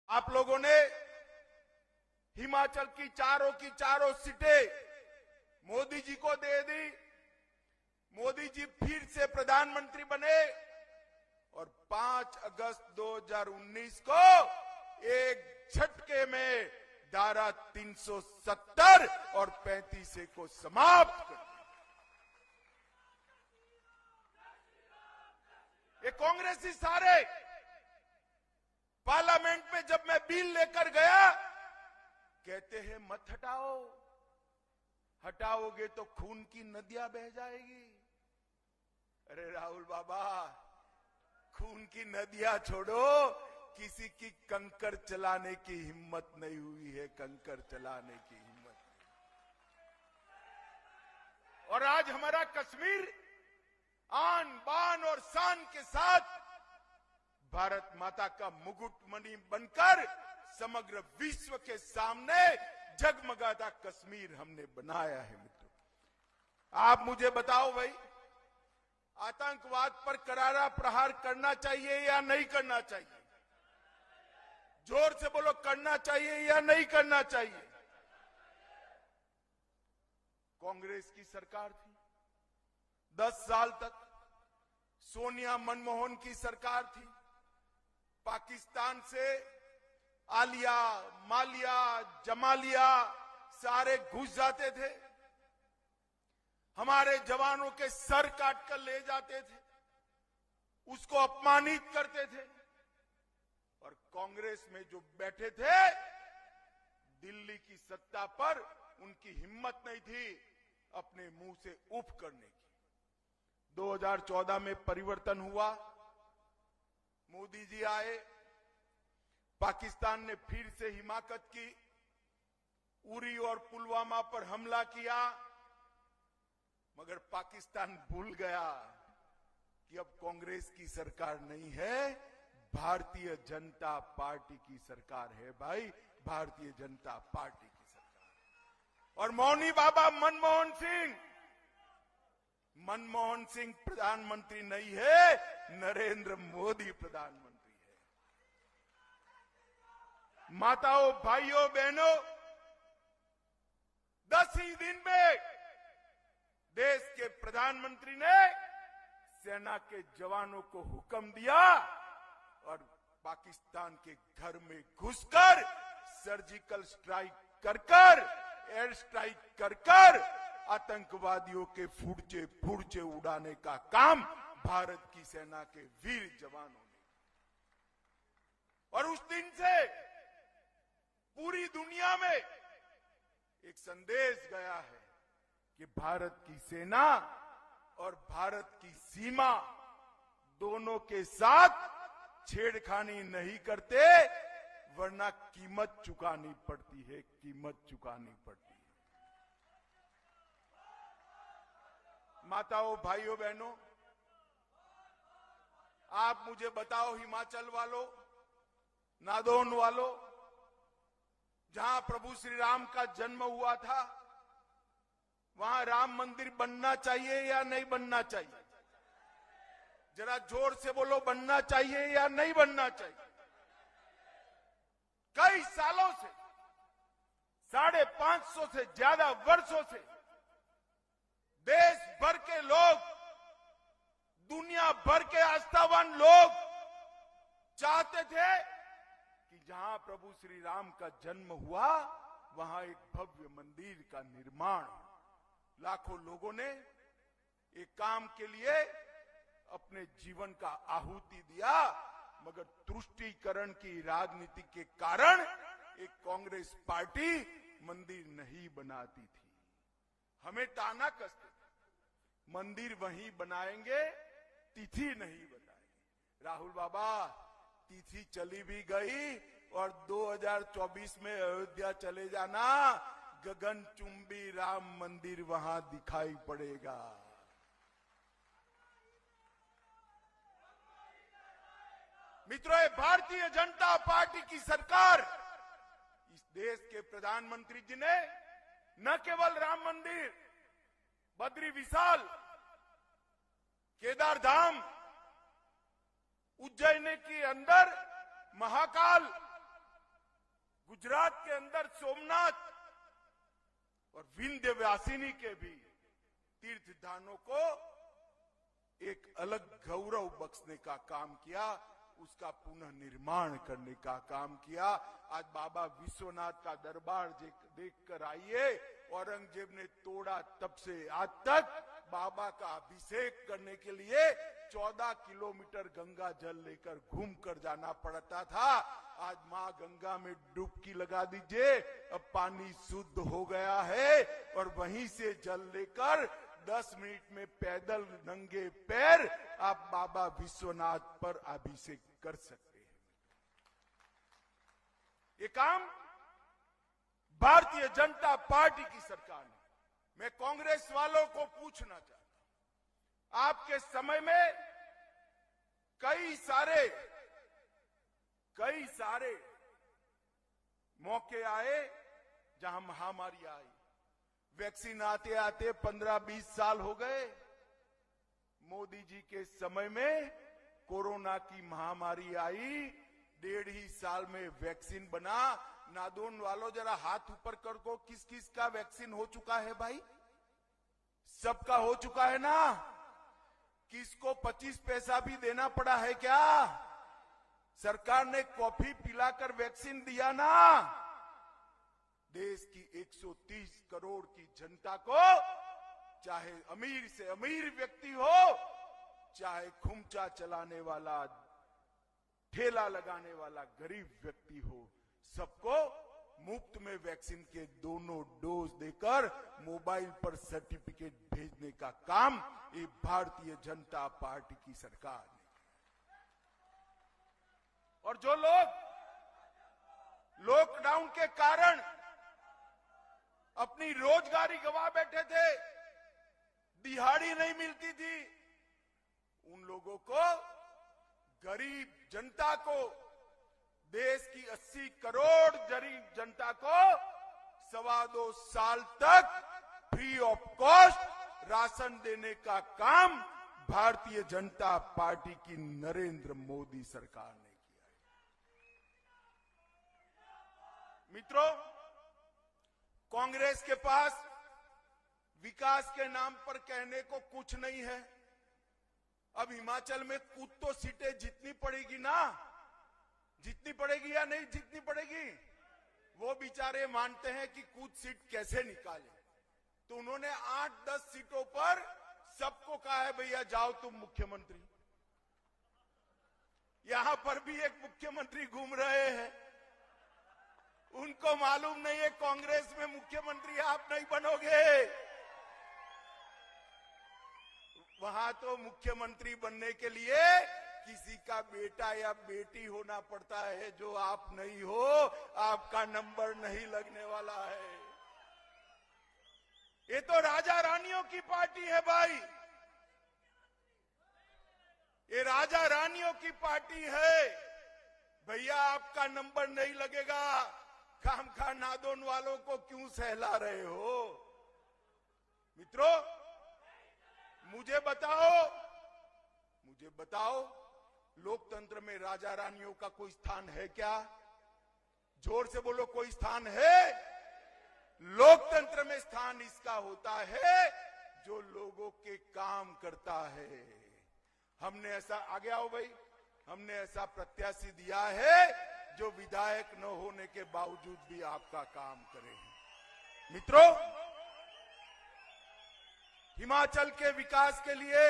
आप लोगों ने हिमाचल की चारों सीटें मोदी जी को दे दी। मोदी जी फिर से प्रधानमंत्री बने और 5 अगस्त 2019 को एक झटके में धारा 370 और 35 को समाप्त कर दिया। ये कांग्रेसी सारे पार्लियामेंट में जब मैं बिल लेकर गया कहते हैं मत हटाओ, हटाओगे तो खून की नदियां बह जाएगी। अरे राहुल बाबा, खून की नदियां छोड़ो, किसी की कंकर चलाने की हिम्मत नहीं हुई है, कंकर चलाने की हिम्मत नहीं। और आज हमारा कश्मीर आन बान और शान के साथ भारत माता का मुकुटमणि बनकर समग्र विश्व के सामने जगमगाता कश्मीर हमने बनाया है। मित्रों, आप मुझे बताओ भाई, आतंकवाद पर करारा प्रहार करना चाहिए या नहीं करना चाहिए? जोर से बोलो, करना चाहिए या नहीं करना चाहिए? कांग्रेस की सरकार थी 10 साल तक, सोनिया मनमोहन की सरकार थी। पाकिस्तान से आलिया, मालिया, जमालिया सारे घुस जाते थे, हमारे जवानों के सर काट कर ले जाते थे, उसको अपमानित करते थे। और कांग्रेस में जो बैठे थे, दिल्ली की सत्ता पर उनकी हिम्मत नहीं थी अपने मुंह से उफ करने की। 2014 में परिवर्तन हुआ, मोदी जी आए, पाकिस्तान ने फिर से हिमाकत की, उरी और पुलवामा पर हमला किया, मगर पाकिस्तान भूल गया कि अब कांग्रेस की सरकार नहीं है, भारतीय जनता पार्टी की सरकार है भाई, भारतीय जनता पार्टी की सरकार। और मौनी बाबा मनमोहन सिंह प्रधानमंत्री नहीं है, नरेंद्र मोदी प्रधानमंत्री है। माताओं, भाइयों, बहनों, 10 ही दिन में देश के प्रधानमंत्री ने सेना के जवानों को हुक्म दिया और पाकिस्तान के घर में घुसकर सर्जिकल स्ट्राइक कर एयर स्ट्राइक कर आतंकवादियों के फुर्चे उड़ाने का काम भारत की सेना के वीर जवानों ने। और उस दिन से पूरी दुनिया में एक संदेश गया है कि भारत की सेना और भारत की सीमा दोनों के साथ छेड़खानी नहीं करते, वरना कीमत चुकानी पड़ती है, कीमत चुकानी पड़ती है। माताओं, भाइयों, बहनों, आप मुझे बताओ, हिमाचल वालों, नादौन वालों, जहां प्रभु श्री राम का जन्म हुआ था, वहां राम मंदिर बनना चाहिए या नहीं बनना चाहिए? जरा जोर से बोलो, बनना चाहिए या नहीं बनना चाहिए? कई सालों से, 550 से ज्यादा वर्षों से देश भर के लोग, दुनिया भर के आस्थावान लोग चाहते थे कि जहां प्रभु श्री राम का जन्म हुआ, वहां एक भव्य मंदिर का निर्माण। लाखों लोगों ने एक काम के लिए अपने जीवन का आहुति दिया, मगर तुष्टीकरण की राजनीति के कारण एक कांग्रेस पार्टी मंदिर नहीं बनाती थी। हमें ताना कसते थे, मंदिर वहीं बनाएंगे, तिथि नहीं बताएंगे। राहुल बाबा, तिथि चली भी गई और 2024 में अयोध्या चले जाना, गगनचुंबी राम मंदिर वहां दिखाई पड़ेगा। मित्रों, भारतीय जनता पार्टी की सरकार, इस देश के प्रधानमंत्री जी ने न केवल राम मंदिर, बद्री विशाल, केदार धाम, उज्जैन के अंदर महाकाल, गुजरात के अंदर सोमनाथ और विंध्यवासिनी के भी तीर्थ धामों को एक अलग गौरव बख्शने का काम किया, उसका पुनः निर्माण करने का काम किया। आज बाबा विश्वनाथ का दरबार देखकर आइए, औरंगजेब ने तोड़ा तब से आज तक बाबा का अभिषेक करने के लिए 14 किलोमीटर गंगा जल लेकर घूम कर जाना पड़ता था। आज मां गंगा में डुबकी लगा दीजिए, अब पानी शुद्ध हो गया है और वहीं से जल लेकर 10 मिनट में पैदल नंगे पैर आप बाबा विश्वनाथ पर अभिषेक कर सकते हैं। ये काम भारतीय जनता पार्टी की सरकार ने। मैं कांग्रेस वालों को पूछना चाहता हूं, आपके समय में कई सारे मौके आए जहां महामारी आई, वैक्सीन आते आते 15-20 साल हो गए। मोदी जी के समय में कोरोना की महामारी आई, 1.5 साल में वैक्सीन बना। नादौन वालों जरा हाथ ऊपर कर को, किस किस का वैक्सीन हो चुका है भाई? सबका हो चुका है ना? किसको 25 पैसा भी देना पड़ा है क्या? सरकार ने कॉफी पिलाकर वैक्सीन दिया ना? देश की 130 करोड़ की जनता को, चाहे अमीर से अमीर व्यक्ति हो, चाहे खुमचा चलाने वाला, ठेला लगाने वाला गरीब व्यक्ति हो, सबको मुफ्त में वैक्सीन के दोनों डोज देकर मोबाइल पर सर्टिफिकेट भेजने का काम ये भारतीय जनता पार्टी की सरकार ने। और जो लोग लॉकडाउन के कारण अपनी रोजगारी गंवा बैठे थे, दिहाड़ी नहीं मिलती थी, उन लोगों को, गरीब जनता को, देश की 80 करोड़ गरीब जनता को 2.25 साल तक फ्री ऑफ कॉस्ट राशन देने का काम भारतीय जनता पार्टी की नरेंद्र मोदी सरकार ने किया है। मित्रों, कांग्रेस के पास विकास के नाम पर कहने को कुछ नहीं है। अब हिमाचल में कुछ तो सीटें जीतनी पड़ेगी ना, जीतनी पड़ेगी या नहीं जीतनी पड़ेगी? वो बेचारे मानते हैं कि कुछ सीट कैसे निकाले, तो उन्होंने 8-10 सीटों पर सबको कहा है भैया जाओ तुम मुख्यमंत्री। यहां पर भी एक मुख्यमंत्री घूम रहे हैं, उनको मालूम नहीं है कांग्रेस में मुख्यमंत्री आप नहीं बनोगे। वहां तो मुख्यमंत्री बनने के लिए किसी का बेटा या बेटी होना पड़ता है, जो आप नहीं हो, आपका नंबर नहीं लगने वाला है। ये तो राजा रानियों की पार्टी है भाई, ये राजा रानियों की पार्टी है। भैया आपका नंबर नहीं लगेगा, खामखा नादौन वालों को क्यों सहला रहे हो? मित्रों, मुझे बताओ लोकतंत्र में राजा रानियों का कोई स्थान है क्या? जोर से बोलो, कोई स्थान है? लोकतंत्र में स्थान इसका होता है जो लोगों के काम करता है। हमने ऐसा, आगे आओ भाई, हमने ऐसा प्रत्याशी दिया है जो विधायक न होने के बावजूद भी आपका काम करे। मित्रों, हिमाचल के विकास के लिए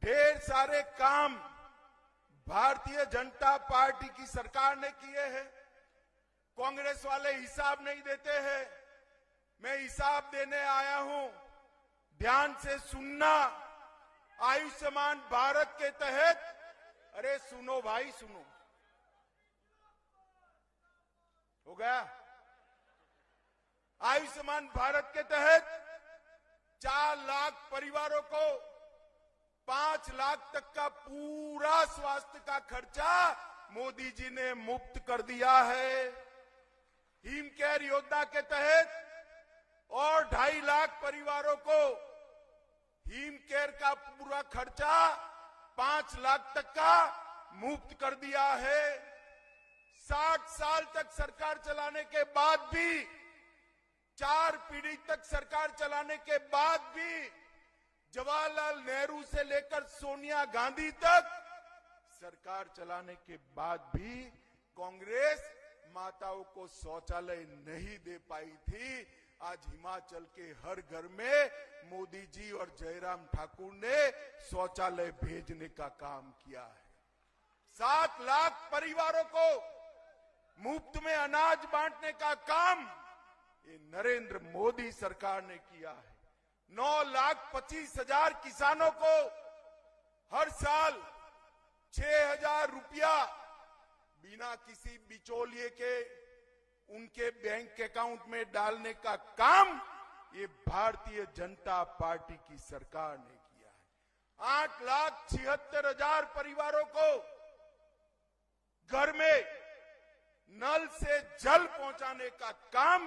ढेर सारे काम भारतीय जनता पार्टी की सरकार ने किए हैं। कांग्रेस वाले हिसाब नहीं देते हैं, मैं हिसाब देने आया हूं, ध्यान से सुनना। आयुष्मान भारत के तहत, अरे सुनो भाई सुनो, हो गया? आयुष्मान भारत के तहत 4 लाख परिवारों को 5 लाख तक का पूरा स्वास्थ्य का खर्चा मोदी जी ने मुफ्त कर दिया है। हिम केयर योजना के तहत और 2.5 लाख परिवारों को हिम केयर का पूरा खर्चा 5 लाख तक का मुफ्त कर दिया है। 60 साल तक सरकार चलाने के बाद भी, 4 पीढ़ी तक सरकार चलाने के बाद भी, जवाहरलाल नेहरू से लेकर सोनिया गांधी तक सरकार चलाने के बाद भी कांग्रेस माताओं को शौचालय नहीं दे पाई थी। आज हिमाचल के हर घर में मोदी जी और जयराम ठाकुर ने शौचालय भेजने का काम किया है। 7 लाख परिवारों को मुफ्त में अनाज बांटने का काम ये नरेंद्र मोदी सरकार ने किया है। 9,25,000 किसानों को हर साल 6,000 रुपया बिना किसी बिचौलिए के उनके बैंक अकाउंट में डालने का काम ये भारतीय जनता पार्टी की सरकार ने किया है। 8,76,000 परिवारों को घर में नल से जल पहुंचाने का काम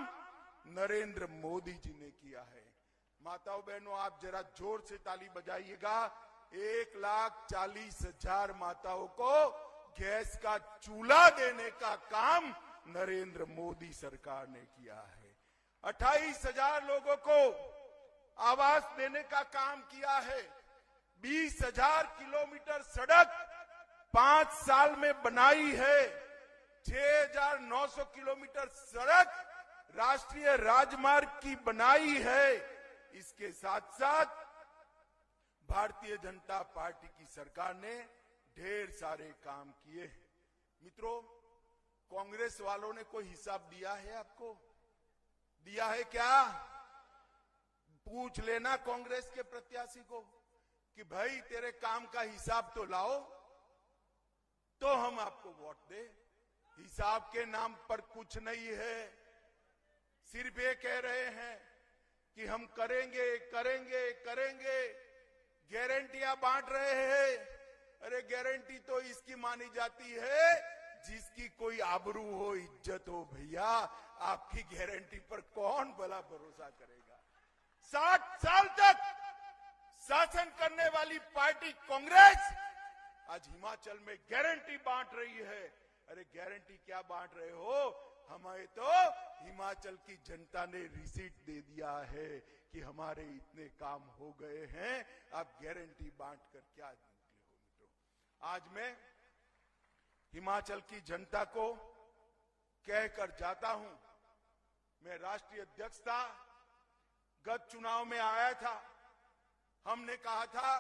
नरेंद्र मोदी जी ने किया है। माताओं बहनों, आप जरा जोर से ताली बजाइएगा। 1,40,000 माताओं को गैस का चूल्हा देने का काम नरेंद्र मोदी सरकार ने किया है। 28,000 लोगों को आवास देने का काम किया है। 20,000 किलोमीटर सड़क 5 साल में बनाई है। 6,900 किलोमीटर सड़क राष्ट्रीय राजमार्ग की बनाई है। इसके साथ साथ भारतीय जनता पार्टी की सरकार ने ढेर सारे काम किए। मित्रों, कांग्रेस वालों ने कोई हिसाब दिया है आपको? दिया है क्या? पूछ लेना कांग्रेस के प्रत्याशी को कि भाई तेरे काम का हिसाब तो लाओ, तो हम आपको वोट दे। हिसाब के नाम पर कुछ नहीं है। सिर्फ ये कह रहे हैं कि हम करेंगे करेंगे करेंगे, गारंटियां बांट रहे हैं। अरे गारंटी तो इसकी मानी जाती है जिसकी कोई आबरू हो, इज्जत हो। भैया, आपकी गारंटी पर कौन भला भरोसा करेगा? 60 साल तक शासन करने वाली पार्टी कांग्रेस आज हिमाचल में गारंटी बांट रही है। अरे गारंटी क्या बांट रहे हो? हमें तो हिमाचल की जनता ने रिसीट दे दिया है कि हमारे इतने काम हो गए हैं। आप गारंटी बांट कर क्या निकले हो? मित्रों, आज मैं हिमाचल की जनता को कहकर जाता हूं, मैं राष्ट्रीय अध्यक्ष था, गत चुनाव में आया था, हमने कहा था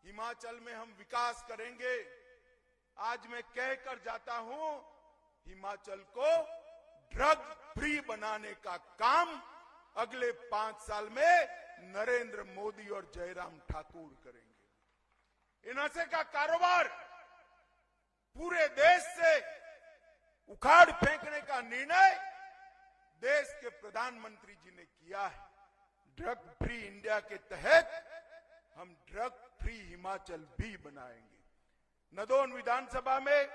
हिमाचल में हम विकास करेंगे। आज मैं कहकर जाता हूं, हिमाचल को ड्रग फ्री बनाने का काम अगले 5 साल में नरेंद्र मोदी और जयराम ठाकुर करेंगे। इन नशे का कारोबार पूरे देश से उखाड़ फेंकने का निर्णय देश के प्रधानमंत्री जी ने किया है। ड्रग फ्री इंडिया के तहत हम ड्रग फ्री हिमाचल भी बनाएंगे। नदौन विधानसभा में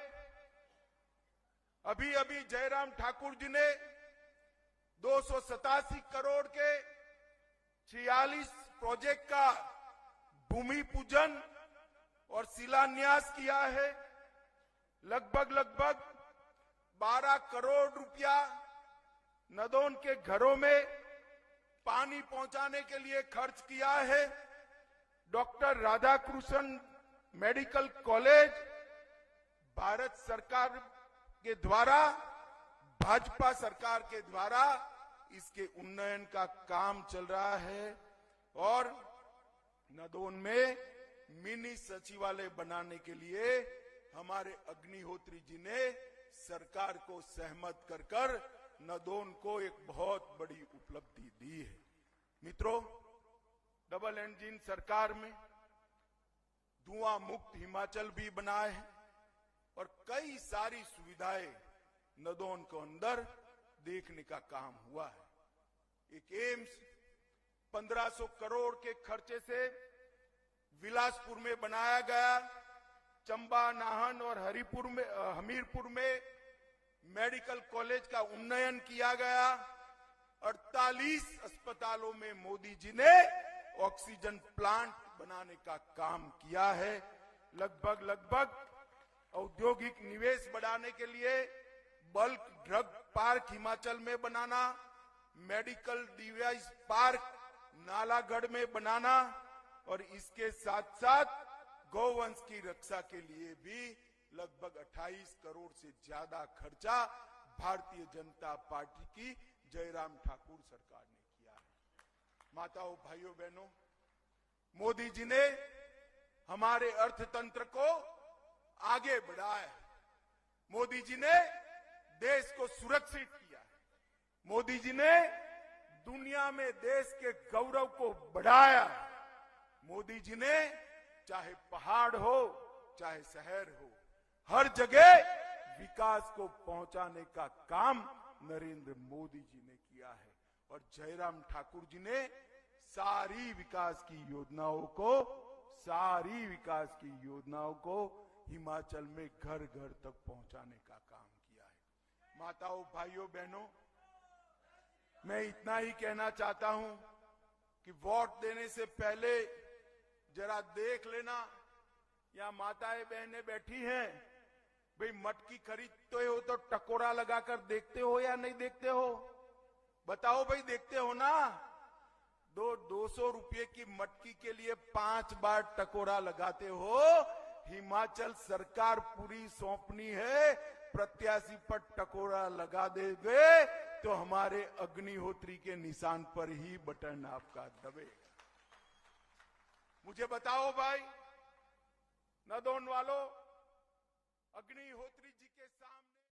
अभी अभी जयराम ठाकुर जी ने 287 करोड़ के 46 प्रोजेक्ट का भूमि पूजन और शिलान्यास किया है। लगभग 12 करोड़ रुपया नदौन के घरों में पानी पहुंचाने के लिए खर्च किया है। Doctor Radhakrishnan medical college Bharat सरकार के द्वारा, भाजपा सरकार के द्वारा इसके उन्नयन का काम चल रहा है। और नदौन में मिनी सचिवालय बनाने के लिए हमारे अग्निहोत्री जी ने सरकार को सहमत कर नदौन को एक बहुत बड़ी उपलब्धि दी है। मित्रों, डबल इंजन सरकार में धुआं मुक्त हिमाचल भी बनाए है और कई सारी सुविधाएं नदौन को अंदर देखने का काम हुआ है। एक एम्स 1500 करोड़ के खर्चे से बिलासपुर में बनाया गया। चंबा, नाहन और हमीरपुर में मेडिकल कॉलेज का उन्नयन किया गया। 48 अस्पतालों में मोदी जी ने ऑक्सीजन प्लांट बनाने का काम किया है। लगभग औद्योगिक निवेश बढ़ाने के लिए पार्क हिमाचल में बनाना, मेडिकल डिवाइस पार्क नालागढ़ में बनाना और इसके साथ साथ गौवंश की रक्षा के लिए भी लगभग 28 करोड़ से ज्यादा खर्चा भारतीय जनता पार्टी की जयराम ठाकुर सरकार ने किया है। माताओं, भाइयों, बहनों, मोदी जी ने हमारे अर्थतंत्र को आगे बढ़ाया है। मोदी जी ने देश को सुरक्षित किया है। मोदी जी ने दुनिया में देश के गौरव को बढ़ाया। मोदी जी ने चाहे पहाड़ हो चाहे शहर हो, हर जगह विकास को पहुंचाने का काम नरेंद्र मोदी जी ने किया है। और जयराम ठाकुर जी ने सारी विकास की योजनाओं को हिमाचल में घर घर तक पहुंचाने का काम किया है। माताओं, भाइयों, बहनों, मैं इतना ही कहना चाहता हूं कि वोट देने से पहले जरा देख लेना, यहां माताएं बहनें बैठी हैं, भाई मटकी खरीदते हो तो टकोरा लगाकर देखते हो या नहीं देखते हो? बताओ भाई, देखते हो ना? 200 रुपये की मटकी के लिए 5 बार टकोरा लगाते हो। हिमाचल सरकार पूरी सौंपनी है, प्रत्याशी पर टकोरा लगा देंगे तो हमारे अग्निहोत्री के निशान पर ही बटन आपका दबेगा। मुझे बताओ भाई, नदौन वालों, अग्निहोत्री